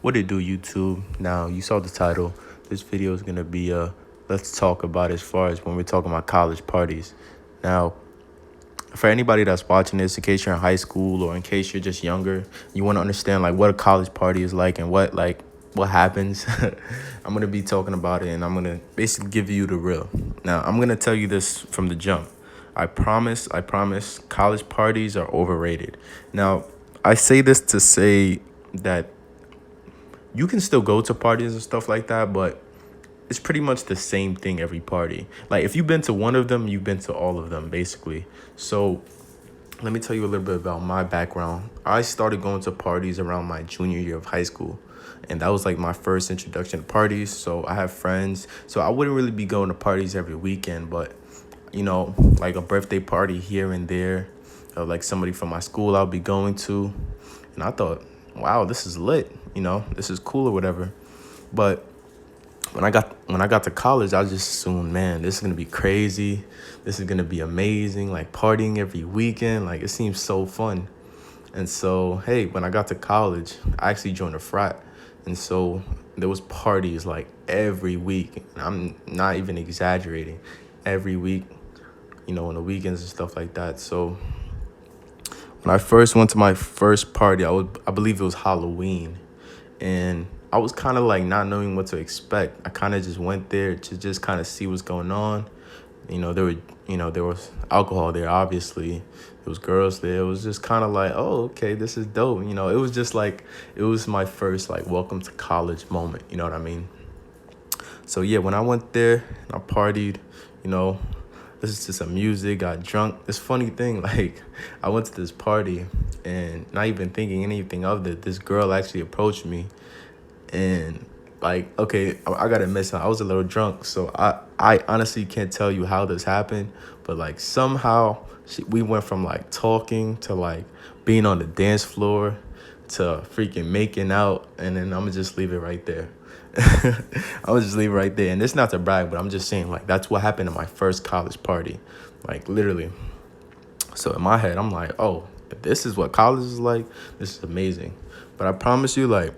What it do, YouTube? Now, you saw the title. This video is going to be let's talk about as far as when we're talking about college parties. Now, for anybody that's watching this, in case you're in high school or in case you're just younger, you want to understand like what a college party is like and what happens. I'm going to be talking about it, and I'm going to basically give you the real. Now, I'm going to tell you this from the jump. I promise, college parties are overrated. Now, I say this to say that you can still go to parties and stuff like that, but it's pretty much the same thing every party. Like, if you've been to one of them, you've been to all of them, basically. So let me tell you a little bit about my background. I started going to parties around my junior year of high school, and that was like my first introduction to parties. So I have friends. So I wouldn't really be going to parties every weekend, but like a birthday party here and there, or like somebody from my school I'll be going to. And I thought, wow, this is lit, this is cool or whatever. But when I got to college, I just assumed, man, this is gonna be crazy. This is gonna be amazing, like partying every weekend. Like, it seems so fun. And so, hey, when I got to college, I actually joined a frat. And so there was parties like every week. And I'm not even exaggerating. Every week, on the weekends and stuff like that. So when I first went to my first party, I believe it was Halloween. And I was kind of like not knowing what to expect. I kind of just went there to just kind of see what's going on. There was alcohol there, obviously. There was girls there. It was just kind of like, oh, okay, this is dope. It was just like, it was my first like welcome to college moment. You know what I mean? So yeah, when I went there and I partied, listened to some music, got drunk. This funny thing, like, I went to this party and not even thinking anything of it, this girl actually approached me. And like, okay, I gotta admit, I was a little drunk, so I honestly can't tell you how this happened, but like somehow we went from like talking to like being on the dance floor to freaking making out, and then I'm gonna just leave it right there. I'm gonna just leave it right there. And it's not to brag, but I'm just saying, like, that's what happened at my first college party, like literally. So in my head, I'm like, oh, if this is what college is like, this is amazing. But I promise you, like,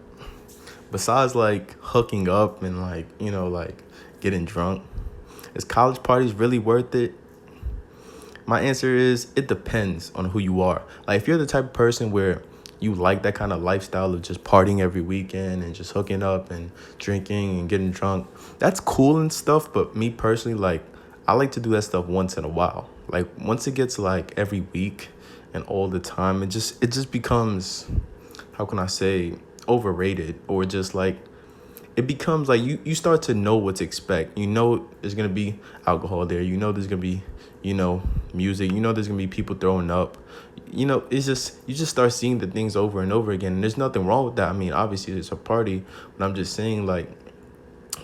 besides like hooking up and like, like getting drunk, is college parties really worth it? My answer is it depends on who you are. Like, if you're the type of person where you like that kind of lifestyle of just partying every weekend and just hooking up and drinking and getting drunk, that's cool and stuff. But me personally, like, I like to do that stuff once in a while. Like, once it gets like every week and all the time, it just becomes, how can I say, overrated, or just like, it becomes like you start to know what to expect. There's gonna be alcohol there. There's gonna be, music. There's gonna be people throwing up. It's just, you just start seeing the things over and over again. And there's nothing wrong with that. I mean, obviously it's a party, but I'm just saying, like,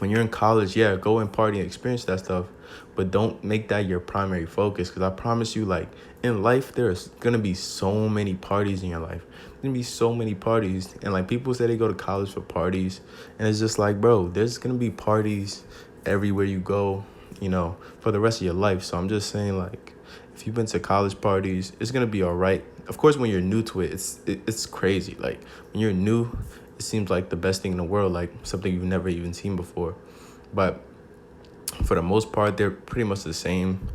when you're in college, yeah, go and party and experience that stuff, but don't make that your primary focus. Because I promise you, like, in life, there's gonna be so many parties in your life. There's gonna be so many parties, and like, people say they go to college for parties, and it's just like, bro, there's gonna be parties everywhere you go, for the rest of your life. So I'm just saying, like, if you've been to college parties, it's gonna be all right. Of course, when you're new to it, it's crazy. Like, when you're new, it seems like the best thing in the world, like something you've never even seen before. But for the most part, they're pretty much the same.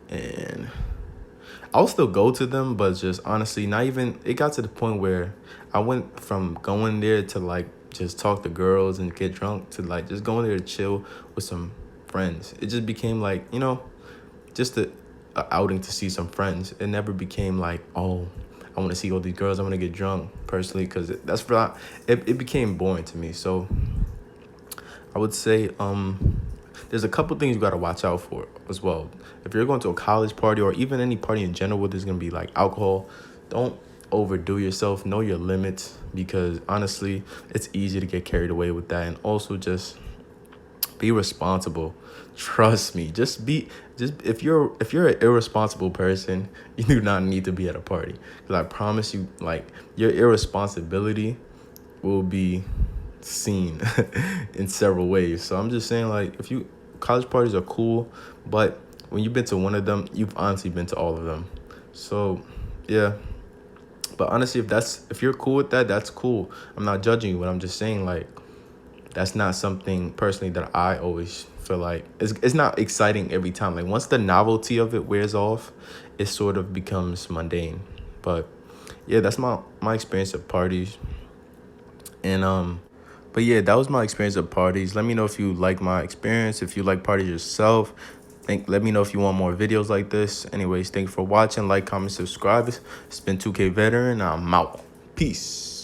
And I'll still go to them, but just honestly, not even, it got to the point where I went from going there to like just talk to girls and get drunk to like just going there to chill with some friends. It just became like, just a outing to see some friends. It never became like, oh, I want to see all these girls, I want to get drunk, personally, because it became boring to me. So I would say there's a couple things you got to watch out for as well. If you're going to a college party or even any party in general where there's going to be like alcohol, don't overdo yourself. Know your limits, because honestly, it's easy to get carried away with that. And also, just be responsible. Trust me. Just if you're an irresponsible person, you do not need to be at a party. Because I promise you, like, your irresponsibility will be seen in several ways. So I'm just saying, like, college parties are cool, but when you've been to one of them, you've honestly been to all of them. So yeah, But honestly, if you're cool with that, that's cool. I'm not judging you, but I'm just saying like that's not something personally that I always feel like it's not exciting every time. Like once the novelty of it wears off, it sort of becomes mundane. But yeah, that's my experience at parties. And but yeah, that was my experience at parties. Let me know if you like my experience, if you like parties yourself. Let me know if you want more videos like this. Anyways, thank you for watching. Like, comment, subscribe. It's been 2K Veteran. I'm out. Peace.